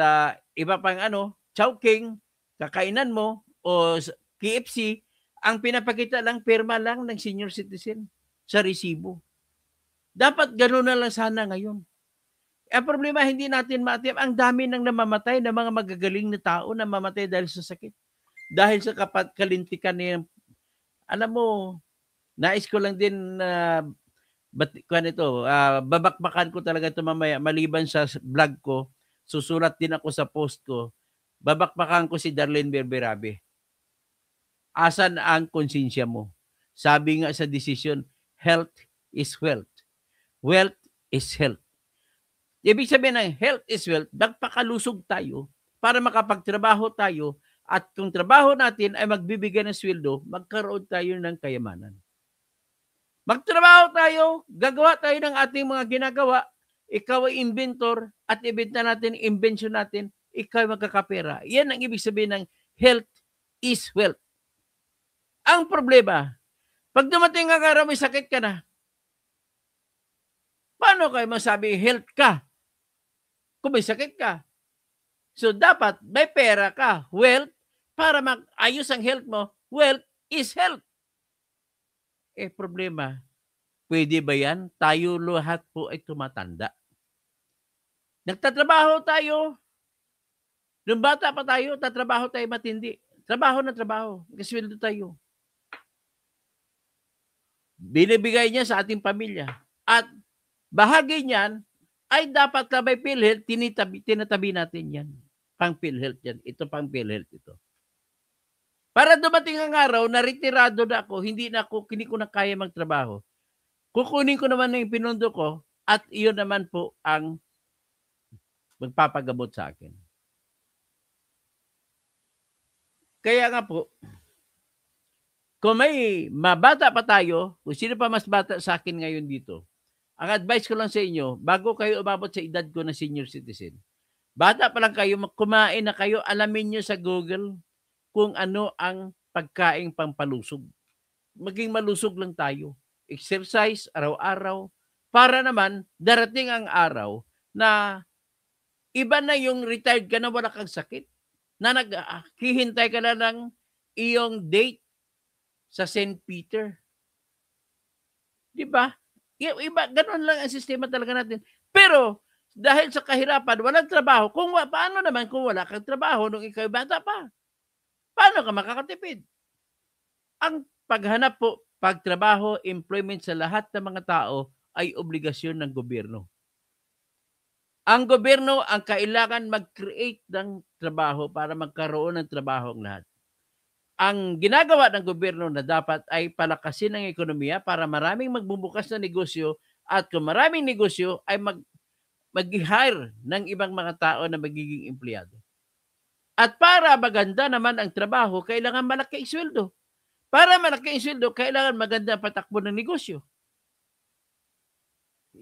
iba pang Chowking, kakainan mo, o KFC, ang pinapakita lang, pirma lang ng senior citizen sa resibo. Dapat gano'n na lang sana ngayon. Ang problema, hindi natin matip. Ang dami nang namamatay na mga magagaling na tao na mamatay dahil sa sakit. Dahil sa kalintikan niya. Alam mo, nais ko lang din babakbakan ko talaga ito mamaya. Maliban sa vlog ko, susulat din ako sa post ko. Babakbakan ko si Darlene Berberabe. Asan ang konsensya mo? Sabi nga sa decision, health is wealth. Wealth is health. Ibig sabihin ng health is wealth, magpakalusog tayo para makapagtrabaho tayo at kung trabaho natin ay magbibigay ng sweldo, magkaroon tayo ng kayamanan. Magtrabaho tayo, gagawa tayo ng ating mga ginagawa, ikaw ay inventor at ibenta natin, invention natin, ikaw ay magkakapera. Yan ang ibig sabihin ng health is wealth. Ang problema, pag dumating ang araw may sakit ka na, paano kayo masabi health ka kung may sakit ka? So, dapat may pera ka, wealth, para mag-ayos ang health mo. Wealth is health. Problema, pwede ba yan? Tayo lahat po ay tumatanda. Nagtatrabaho tayo. Nung bata pa tayo, tatrabaho tayo matindi. Trabaho na trabaho. Kasweldo tayo. Binibigay niya sa ating pamilya. At bahagi niyan ay dapat na may PhilHealth, tinatabi natin yan. Pang PhilHealth yan. Ito pang PhilHealth ito. Para dumating ang araw na retirado na ako, hindi ko na kaya magtrabaho. Kukunin ko naman yung pinundo ko at iyon naman po ang magpapagamot sa akin. Kaya nga po, kung may mabata pa tayo, kung sino pa mas bata sa akin ngayon dito, ang advice ko lang sa inyo, bago kayo umabot sa edad ko na senior citizen, bata pa lang kayo, kumain na kayo, alamin nyo sa Google kung ano ang pagkaing pampalusog. Maging malusog lang tayo. Exercise araw-araw para naman darating ang araw na iba na yung retired ka na wala kang sakit. Na naghihintay ka na ng iyong date sa St. Peter. Di ba? Iba, ganun lang ang sistema talaga natin. Pero dahil sa kahirapan, walang trabaho. Paano naman kung wala kang trabaho nung ikaw bata pa? Paano ka makakatipid? Ang paghanap po, pagtrabaho, employment sa lahat ng mga tao ay obligasyon ng gobyerno. Ang gobyerno ang kailangan mag-create ng trabaho para magkaroon ng trabaho ang lahat. Ang ginagawa ng gobyerno na dapat ay palakasin ang ekonomiya para maraming magbubukas na negosyo at kung maraming negosyo ay mag-hire ng ibang mga tao na magiging empleyado. At para maganda naman ang trabaho, kailangan malaki ang sweldo. Para malaki ang sweldo, kailangan maganda ang patakbo ng negosyo.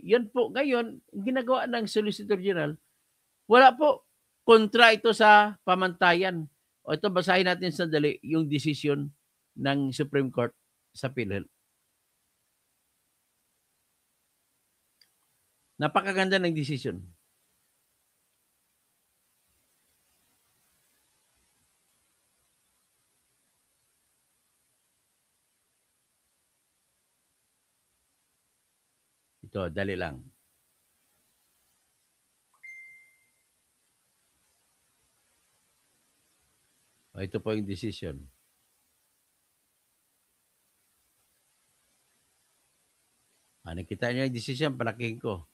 Yan po ngayon, ginagawa ng Solicitor General. Wala po, kontra ito sa pamantayan. O ito, basahin natin sandali yung desisyon ng Supreme Court sa PhilHealth. Napakaganda ng desisyon. Ito, dali lang. O, ito po yung decision. Nakita niyo yung decision, palaking ko.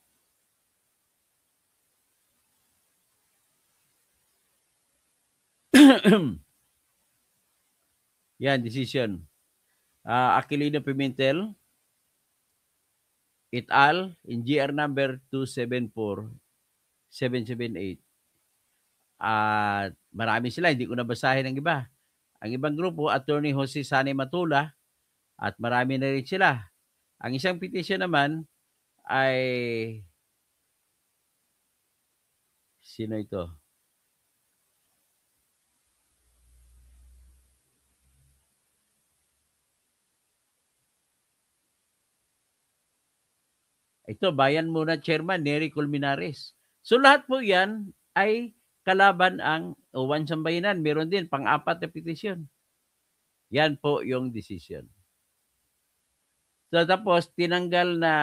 Yan, decision. Aquilino Pimentel, et al. In GR number 274778. At marami sila, hindi ko nabasahin ang iba. Ang ibang grupo, Attorney Jose Sane Matula, at marami na rin sila. Ang isang petition naman ay sino ito? Ito, Bayan Muna Chairman, Nery Colmenares. So lahat po yan ay kalaban ang Uwan Sambayanan. Meron din pang-apat na petition. Yan po yung decision. So tapos tinanggal na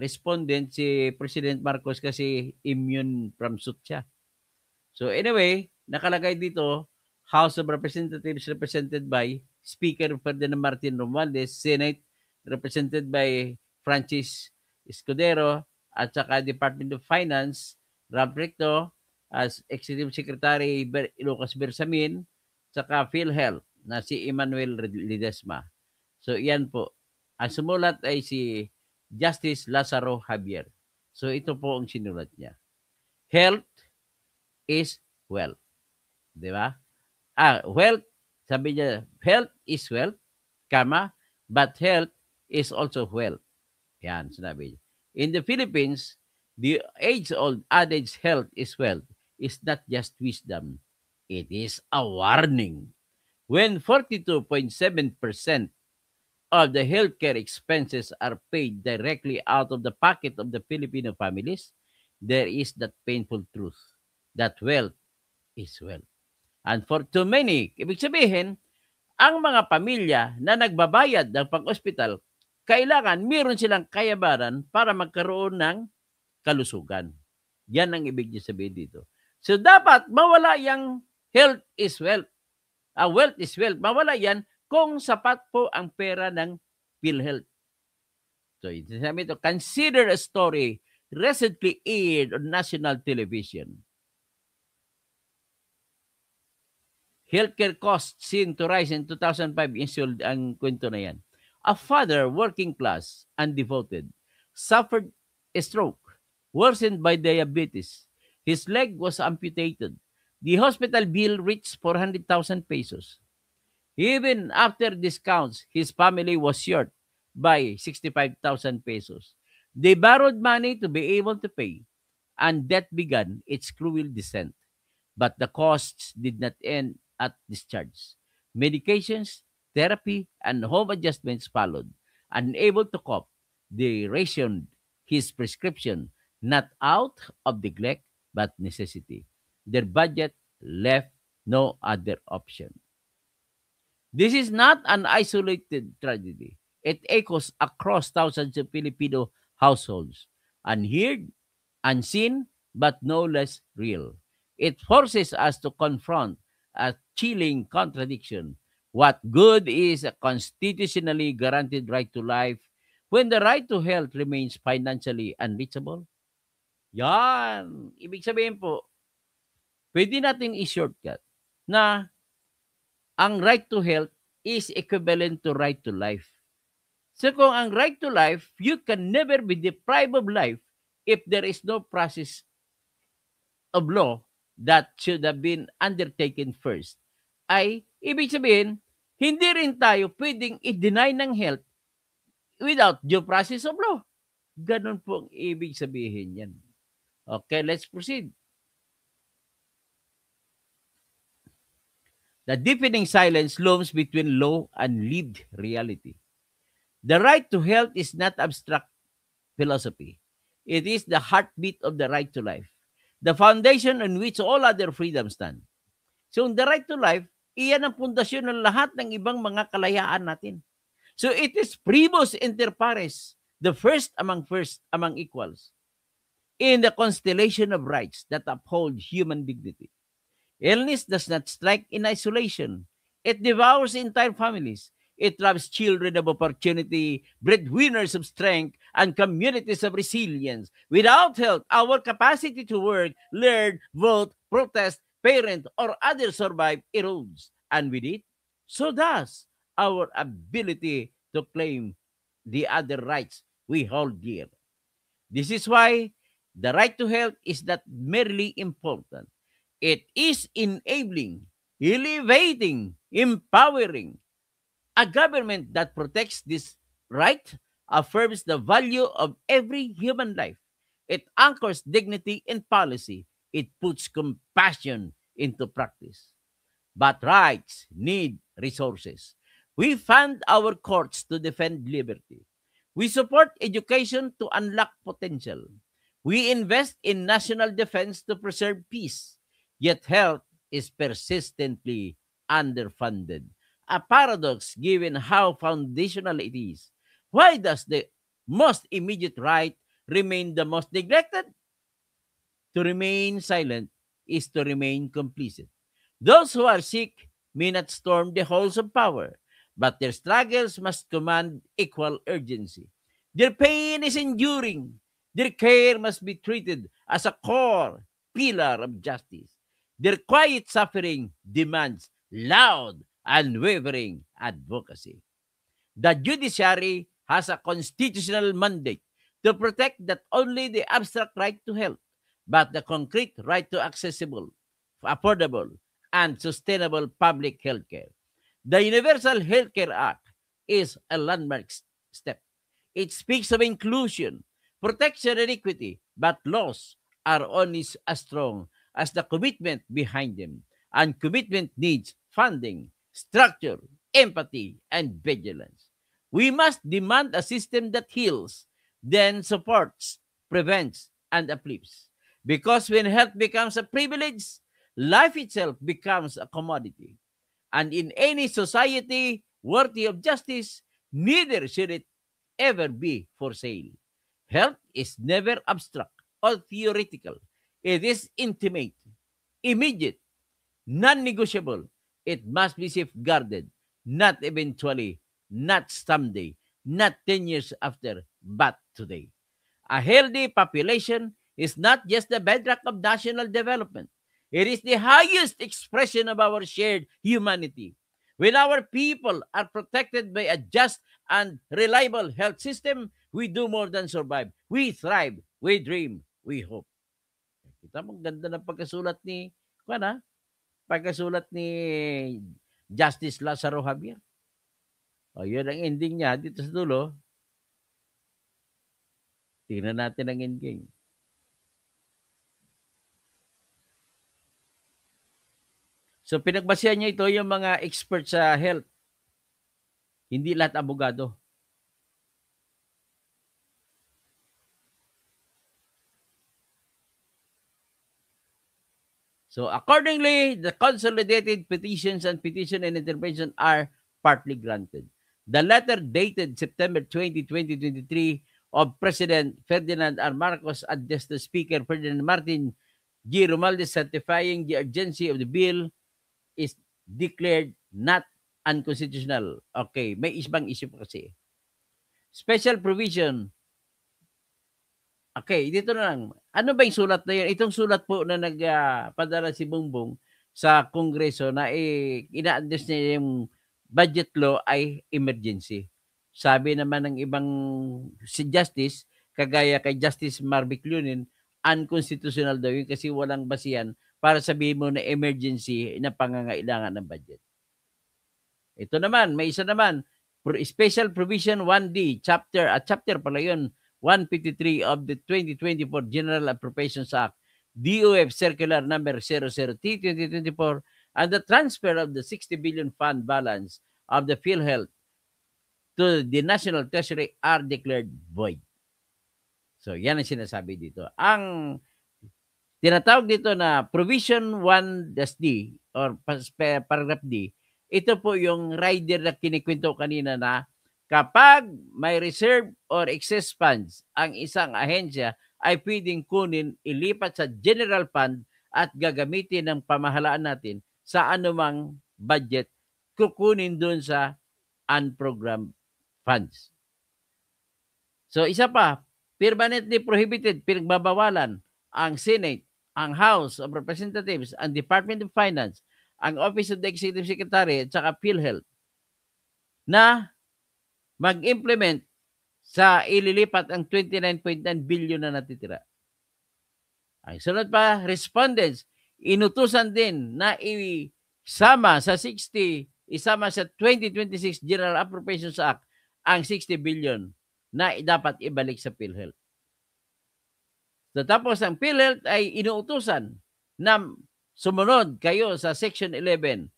respondent si President Marcos kasi immune from suit siya. So anyway, nakalagay dito, House of Representatives represented by Speaker Ferdinand Martin Romualdez, Senate represented by Francis Escudero, at saka Department of Finance, Rob Recto, as Executive Secretary Lucas Bersamin, saka PhilHealth na si Emmanuel Ledesma. So yan po. Ang sumulat ay si Justice Lazaro Javier. So ito po ang sinulat niya. Health is wealth. Di ba? Wealth, sabi niya, health is wealth, but health is also wealth. Yan, sinabi niya. In the Philippines, The age-old adage health is wealth is not just wisdom. It is a warning. When 42.7% of the healthcare expenses are paid directly out of the pocket of the Filipino families, there is that painful truth that wealth is wealth. And for too many, ibig sabihin, ang mga pamilya na nagbabayad ng pang-ospital, kailangan meron silang kayabaran para magkaroon ng kalusugan. Yan ang ibig niya sabihin dito. So, dapat mawala yung health is wealth. Wealth is wealth. Mawala yan kung sapat po ang pera ng PhilHealth. So, sabi ito, consider a story recently aired on national television. Healthcare costs seen to rise in 2005 insulted ang kwento na yan. A father, working class and devoted, suffered a stroke, worsened by diabetes. His leg was amputated. The hospital bill reached 400,000 pesos. Even after discounts, his family was short by 65,000 pesos. They borrowed money to be able to pay, and debt began its cruel descent. But the costs did not end at discharge. Medications, therapy, and home adjustments followed. Unable to cope, they rationed his prescription, not out of neglect, but necessity. Their budget left no other option. This is not an isolated tragedy. It echoes across thousands of Filipino households, unheard, unseen, but no less real. It forces us to confront a chilling contradiction. What good is a constitutionally guaranteed right to life when the right to health remains financially unreachable? Yan. Ibig sabihin po, pwede natin i-shortcut na ang right to health is equivalent to right to life. So kung ang right to life, you can never be deprived of life if there is no process of law that should have been undertaken first. Ay, ibig sabihin, hindi rin tayo pwedeng i-deny ng health without due process of law. Ganun po ang ibig sabihin yan. Okay, let's proceed. The deafening silence looms between law and lived reality. The right to health is not abstract philosophy. It is the heartbeat of the right to life, the foundation on which all other freedoms stand. So, the right to life, iyan ang pundasyon ng lahat ng ibang mga kalayaan natin. So, it is primus inter pares, the first among equals, in the constellation of rights that uphold human dignity. Illness does not strike in isolation. It devours entire families. It robs children of opportunity, breadwinners of strength, and communities of resilience. Without health, our capacity to work, learn, vote, protest, parent, or others survive erodes. And with it, so does our ability to claim the other rights we hold dear. This is why the right to health is not merely important. It is enabling, elevating, empowering. A government that protects this right affirms the value of every human life. It anchors dignity in policy. It puts compassion into practice. But rights need resources. We fund our courts to defend liberty. We support education to unlock potential. We invest in national defense to preserve peace. Yet health is persistently underfunded. A paradox given how foundational it is. Why does the most immediate right remain the most neglected? To remain silent is to remain complicit. Those who are sick may not storm the halls of power, but their struggles must command equal urgency. Their pain is enduring. Their care must be treated as a core pillar of justice. Their quiet suffering demands loud, unwavering advocacy. The judiciary has a constitutional mandate to protect not only the abstract right to health, but the concrete right to accessible, affordable, and sustainable public health care. The Universal Healthcare Act is a landmark step. It speaks of inclusion, protection and equity, but laws are only as strong as the commitment behind them. And commitment needs funding, structure, empathy, and vigilance. We must demand a system that heals, then supports, prevents, and uplifts. Because when health becomes a privilege, life itself becomes a commodity. And in any society worthy of justice, neither should it ever be for sale. Health is never abstract or theoretical. It is intimate, immediate, non-negotiable. It must be safeguarded, not eventually, not someday, not 10 years after, but today. A healthy population is not just the bedrock of national development. It is the highest expression of our shared humanity. When our people are protected by a just and reliable health system, we do more than survive. We thrive, we dream, we hope. Kita mo, ganda ng pagkasulat ni, pagkasulat ni Justice Lazaro Javier. O, yun ang ending niya dito sa dulo. Tingnan natin ang ending. So, pinagbasihan niya ito yung mga expert sa health. Hindi lahat abogado. So, accordingly, the consolidated petitions and petition and intervention are partly granted. The letter dated September 20, 2023 of President Ferdinand R. Marcos addressed to Speaker Ferdinand Martin G. Romualdez certifying the urgency of the bill is declared not unconstitutional. Okay, may isang issue pa kasi. Special provision. Okay, dito na lang. Ano ba yung sulat na yun? Itong sulat po na nagpadala si Bongbong sa Kongreso na ina-address niya yung budget law ay emergency. Sabi naman ng ibang si Justice, kagaya kay Justice Marvick Lunin, unconstitutional daw yun kasi walang basihan para sabihin mo na emergency na pangangailangan ng budget. Ito naman, may isa naman, Special Provision 1D, chapter pala yun, 153 of the 2024 General Appropriations Act, DOF Circular Number 00T-2024, and the transfer of the 60 billion fund balance of the PhilHealth to the National Treasury are declared void. So, yan ang sinasabi dito. Ang tinatawag dito na Provision 1-D or Paragraph D, ito po yung rider na kinikwento kanina na kapag may reserve or excess funds ang isang ahensya ay pwedeng kunin, ilipat sa general fund at gagamitin ng pamahalaan natin sa anumang budget, kukunin doon sa unprogrammed funds. So isa pa, permanently prohibited, pinagbabawalan ang Senate, ang House of Representatives, ang Department of Finance, ang Office of the Executive Secretary at saka PhilHealth na mag-implement sa ililipat ang 29.9 billion na natitira. Ang sunod pa, respondents, inutusan din na isama sa 2026 General Appropriations Act ang 60 billion na dapat ibalik sa PhilHealth. So, tapos ang PhilHealth ay inuutusan na sumunod kayo sa Section 11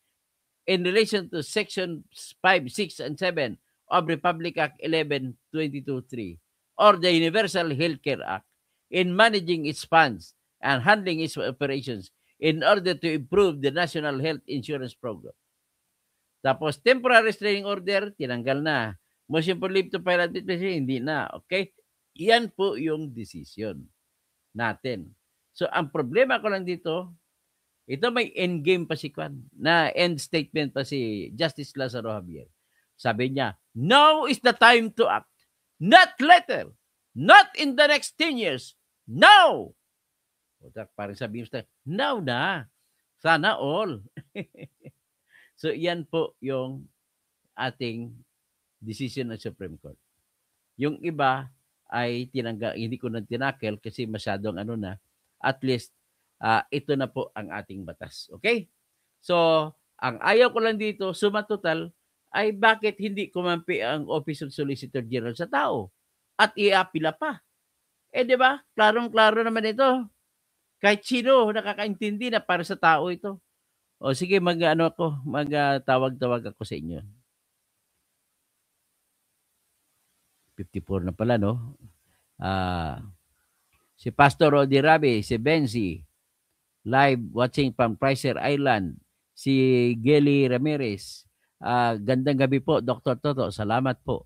in relation to Section 5, 6, and 7 of Republic Act 11-22-3 or the Universal Healthcare Act in managing its funds and handling its operations in order to improve the National Health Insurance Program. Tapos, temporary restraining order, tinanggal na. Motion for leave to file administration, hindi na. Okay? Yan po yung decision natin. So, ang problema ko lang dito, ito may endgame pa si Kwan, na end statement pa si Justice Lazaro Javier. Sabi niya, now is the time to act. Not later. Not in the next 10 years. Now! Parang sabi mo, now na. Sana all. So, yan po yung ating decision ng Supreme Court. Yung iba ay tinanggal, hindi ko na tinakel kasi masyadong at least ito na po ang ating batas. Okay? So, ang ayaw ko lang dito, suma total, ay bakit hindi kumampi ang Office of Solicitor General sa tao at iapila pa. Di ba? Klarong-klaro naman ito. Kahit sino nakakaintindi na para sa tao ito. O sige, mag-ano ako, mag-tawag-tawag ako sa inyo. 54 na pala, no? Ah, si Pastor Rodi Rabi, si Benzi, live watching from Pricer Island, si Geli Ramirez. Gandang gabi po, Dr. Toto. Salamat po.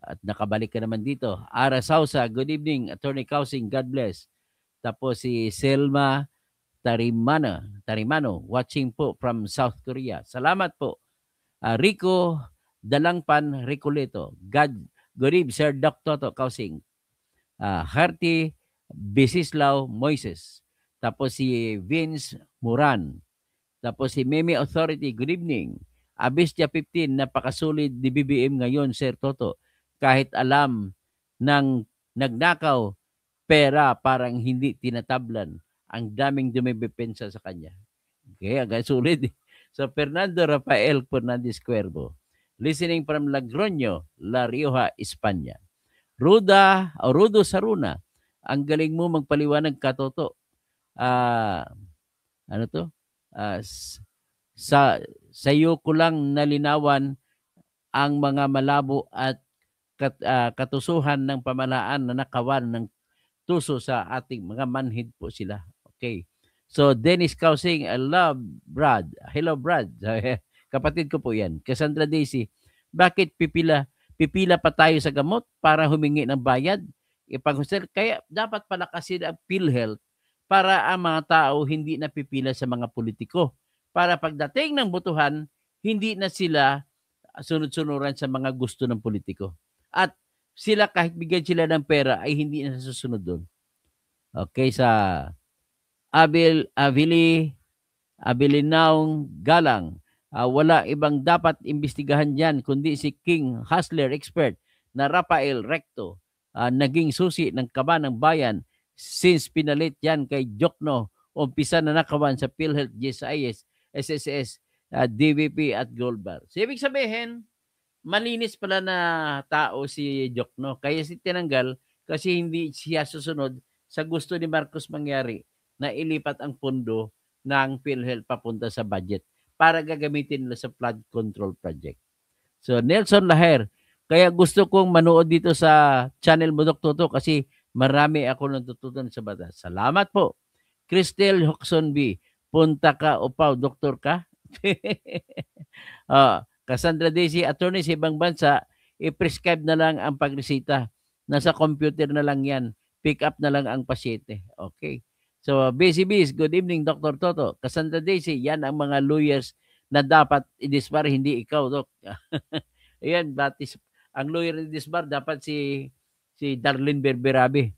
At nakabalik ka naman dito. Ara Sausa, good evening. Attorney Kausing, God bless. Tapos si Selma Tarimano, watching po from South Korea. Salamat po. Rico Dalangpan Ricoleto. Good evening, Sir Doc Toto Kausing. Harty Bisislao Moises. Tapos si Vince Muran. Tapos si Meme Authority, good evening. Abistia 15, napakasulid ni BBM ngayon, Sir Toto. Kahit alam ng nagnakaw, pera parang hindi tinatablan. Ang daming dumidepensa sa kanya. Okay, agad sulit. So, Fernando Rafael Fernandez Cuervo. Listening from Logroño, La Rioja, España. Rudo Saruna. Ang galing mo magpaliwanag, Katoto. Ano to? Sa iyo ko lang nalinawan ang mga malabo at katusuhan ng pamahalaan na nakawan ng tuso sa ating mga manhid po sila. Okay. So, Dennis Kausing, I love Brad. Hello, Brad. Kapatid ko po yan. Cassandra Daisy, bakit pipila pa tayo sa gamot para humingi ng bayad? Kaya dapat palakasin ang PhilHealth para ang mga tao hindi napipila sa mga politiko. Para pagdating ng botohan, hindi na sila sunod-sunuran sa mga gusto ng politiko. At sila kahit bigyan sila ng pera ay hindi na susunod doon. Okay, sa Abilinaong Galang, wala ibang dapat imbestigahan dyan kundi si King Hustler expert na Rafael Recto, naging susi ng kaba ng bayan since pinalit yan kay Jokno, umpisa na nakawan sa PhilHealth, GSIS, SSS, DVP at Goldbar. So, ibig sabihin, malinis pala na tao si Jokno. Kaya si tinanggal kasi hindi siya susunod sa gusto ni Marcos mangyari na ilipat ang pondo ng PhilHealth papunta sa budget para gagamitin nila sa flood control project. So, Nelson Laher, kaya gusto kong manood dito sa channel mo, Dr. Toto, kasi marami ako natutunan sa batas. Salamat po. Cristel Hoxon B, punta ka, upaw, doktor ka? Cassandra Daisy, attorney sa ibang bansa, i-prescribe na lang ang pagresita. Nasa computer na lang yan. Pick up na lang ang pasyente. Okay. So, BCBs, good evening, Dr. Toto. Cassandra Daisy, yan ang mga lawyers na dapat i-disbar, hindi ikaw, Doc. Ayan, batis. Ang lawyer i-disbar, dapat si Darlene Berberabe.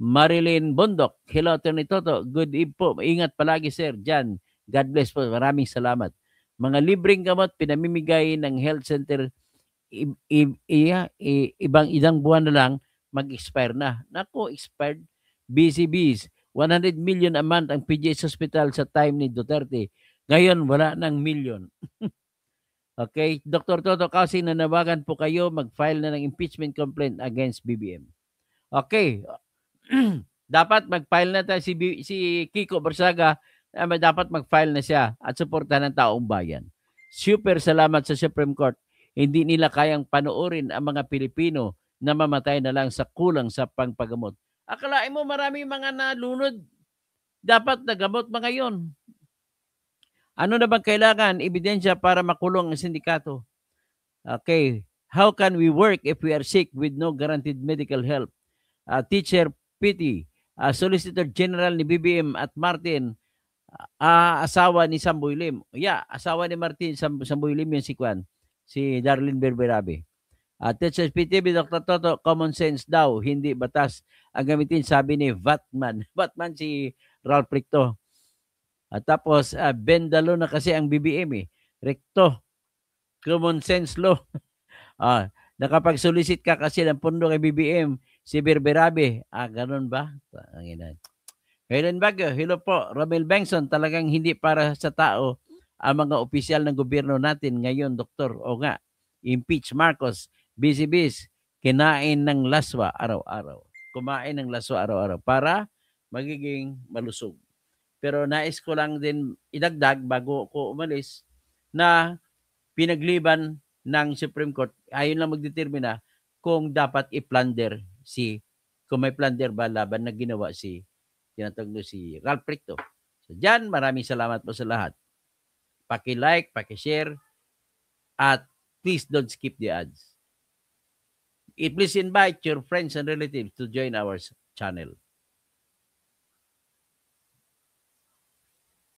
Marilyn Bondok, hello, Attorney Toto. Good evening po. Ingat palagi, sir. Jan, God bless po. Maraming salamat. Mga libreng gamot pinamimigay ng health center, ibang buwan na lang, mag-expire na. Naku, expired. BCBs, 100 million a month ang PGH Hospital sa time ni Duterte. Ngayon, wala ng million. Okay, Dr. Toto kasi nanawagan po kayo, mag-file na ng impeachment complaint against BBM. Okay, dapat mag-file na tayo si Kiko Barsaga, dapat mag-file na siya at suportahan ng taong bayan. Super salamat sa Supreme Court. Hindi nila kayang panoorin ang mga Pilipino na mamatay na lang sa kulang sa pangpagamot. Akalain mo marami mga nalunod. Dapat nagamot mga yon. Ano na bang kailangan? Ebidensya para makulong ang sindikato. Okay. How can we work if we are sick with no guaranteed medical help? Teacher Pity, Solicitor General ni BBM at Martin, asawa ni Samboy Lim. Yeah, asawa ni Martin Samboy Lim yung si Darlene Berberabe. Teacher PTV, Dr. Toto, common sense daw, hindi batas ang gamitin, sabi ni Vatman. Vatman si Ralph Recto. Tapos, Bendalo na kasi ang BBM eh. Recto, common sense law. Nakapag-solicit ka kasi ng pondo kay BBM, si Berberabe. Ganun ba? Helen Baguio, hello po. Romel Bengson, talagang hindi para sa tao ang mga opisyal ng gobyerno natin ngayon, doktor. O nga, impeach Marcos, BCBs, kinain ng laswa araw-araw. kumain ng laso araw-araw para magiging malusog. Pero nais ko lang din idagdag bago ko umalis na pinagliban ng Supreme Court, ayon lang magdetermina kung dapat i-plunder kung may plunder ba laban na ginawa tinatawag si Ralph Recto. So dyan, maraming salamat po sa lahat. Paki-like, paki-share, at please don't skip the ads. Please invite your friends and relatives to join our channel.